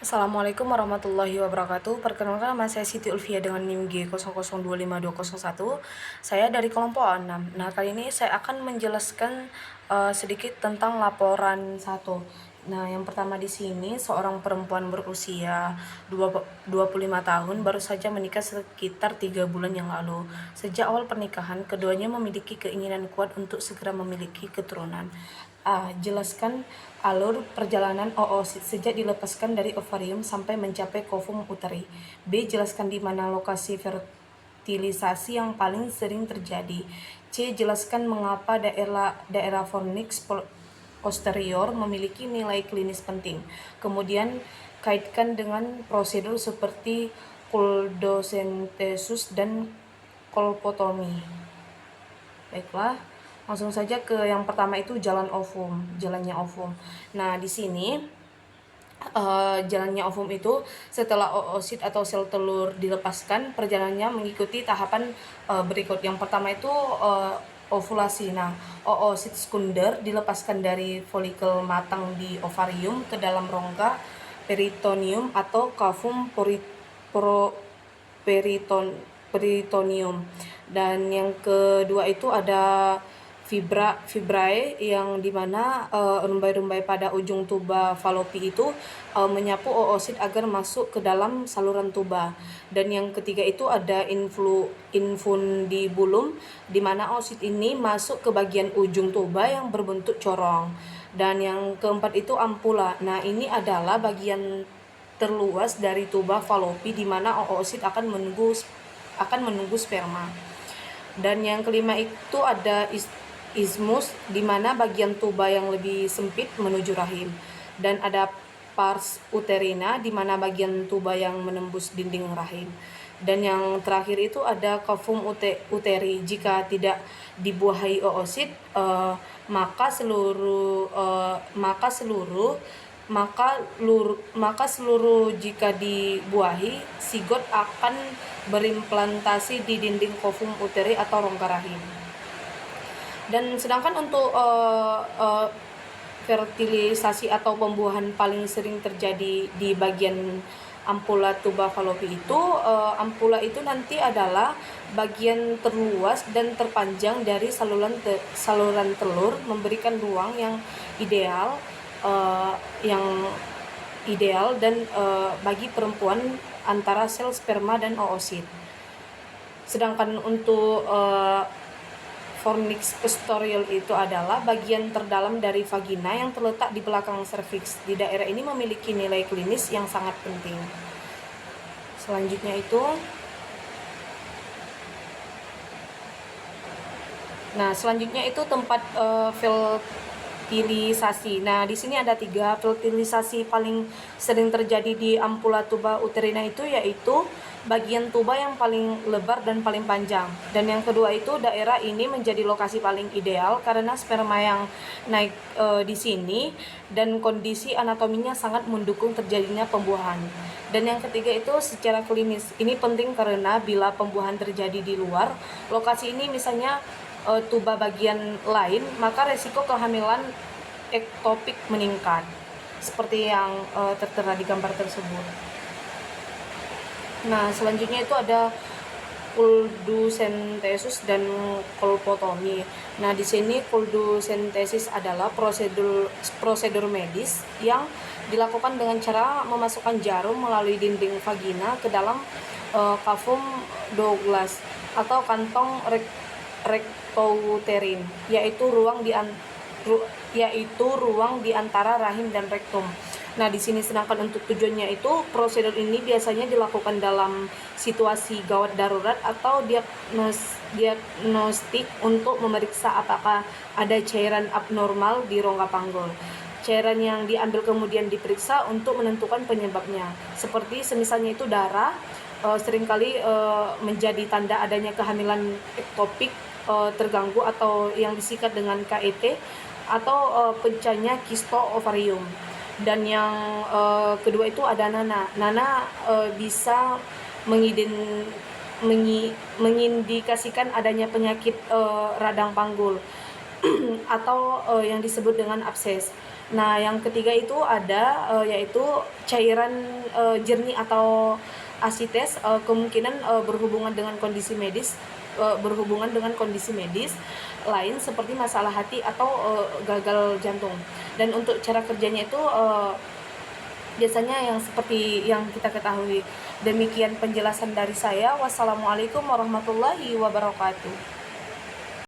Assalamualaikum warahmatullahi wabarakatuh. Perkenalkan nama saya Siti Ulfia dengan NIM G002521. Saya dari kelompok 6. Nah, kali ini saya akan menjelaskan sedikit tentang laporan 1. Nah, yang pertama di sini seorang perempuan berusia 25 tahun baru saja menikah sekitar 3 bulan yang lalu. Sejak awal pernikahan, keduanya memiliki keinginan kuat untuk segera memiliki keturunan. A. Jelaskan alur perjalanan oosit sejak dilepaskan dari ovarium sampai mencapai kovum uteri. B. Jelaskan di mana lokasi fertilisasi yang paling sering terjadi. C. Jelaskan mengapa daerah fornix posterior memiliki nilai klinis penting. Kemudian kaitkan dengan prosedur seperti koldosentesis dan kolpotomi. Baiklah, langsung saja ke yang pertama, itu jalannya ovum. Nah, di sini jalannya ovum itu setelah oosit atau sel telur dilepaskan, perjalanannya mengikuti tahapan berikut. Yang pertama itu ovulasi. Nah, oosit sekunder dilepaskan dari folikel matang di ovarium ke dalam rongga peritoneum atau cavum peritoneum. Dan yang kedua itu ada fibrae, yang dimana rumbai-rumbai pada ujung tuba falopi itu menyapu oosit agar masuk ke dalam saluran tuba. Dan yang ketiga itu ada infundibulum, di mana oosit ini masuk ke bagian ujung tuba yang berbentuk corong. Dan yang keempat itu ampula. Nah, ini adalah bagian terluas dari tuba falopi di mana oosit akan menunggu sperma. Dan yang kelima itu ada ismus, di mana bagian tuba yang lebih sempit menuju rahim. Dan ada pars uterina, di mana bagian tuba yang menembus dinding rahim. Dan yang terakhir itu ada cavum uteri. Jika tidak dibuahi oosit, maka seluruh jika dibuahi, zigot akan berimplantasi di dinding cavum uteri atau rongga rahim. Dan sedangkan untuk fertilisasi atau pembuahan paling sering terjadi di bagian ampula tuba falopi itu, ampula itu nanti adalah bagian terluas dan terpanjang dari saluran telur, memberikan ruang yang ideal dan bagi perempuan antara sel sperma dan oosit. Sedangkan untuk fornix posterior itu adalah bagian terdalam dari vagina yang terletak di belakang serviks. Di daerah ini memiliki nilai klinis yang sangat penting. Selanjutnya itu, tempat fertilisasi. Nah, di sini ada 3 fertilisasi paling sering terjadi di ampula tuba uterina itu, yaitu bagian tuba yang paling lebar dan paling panjang. Dan yang kedua itu, daerah ini menjadi lokasi paling ideal karena sperma yang naik di sini dan kondisi anatominya sangat mendukung terjadinya pembuahan. Dan yang ketiga itu secara klinis. Ini penting karena bila pembuahan terjadi di luar lokasi ini, misalnya tuba bagian lain, maka resiko kehamilan ektopik meningkat, seperti yang tertera di gambar tersebut. Nah, selanjutnya itu ada koldosentesis dan kolpotomi. Nah, di sini koldosentesis adalah prosedur medis yang dilakukan dengan cara memasukkan jarum melalui dinding vagina ke dalam cavum Douglas atau kantong rektouterin, yaitu ruang di antara rahim dan rektum. Nah, di sini sedangkan untuk tujuannya itu, prosedur ini biasanya dilakukan dalam situasi gawat darurat atau diagnostik untuk memeriksa apakah ada cairan abnormal di rongga panggul. Cairan yang diambil kemudian diperiksa untuk menentukan penyebabnya. Seperti semisalnya itu darah, seringkali menjadi tanda adanya kehamilan ektopik terganggu atau yang disikat dengan KET, atau pecahnya kisto ovarium. Dan yang kedua itu ada Nana bisa mengindikasikan adanya penyakit radang panggul atau yang disebut dengan abses. Nah, yang ketiga itu ada yaitu cairan jernih atau asites, kemungkinan berhubungan dengan kondisi medis lain seperti masalah hati atau gagal jantung. Dan untuk cara kerjanya itu biasanya yang seperti yang kita ketahui. Demikian penjelasan dari saya. Wassalamualaikum warahmatullahi wabarakatuh.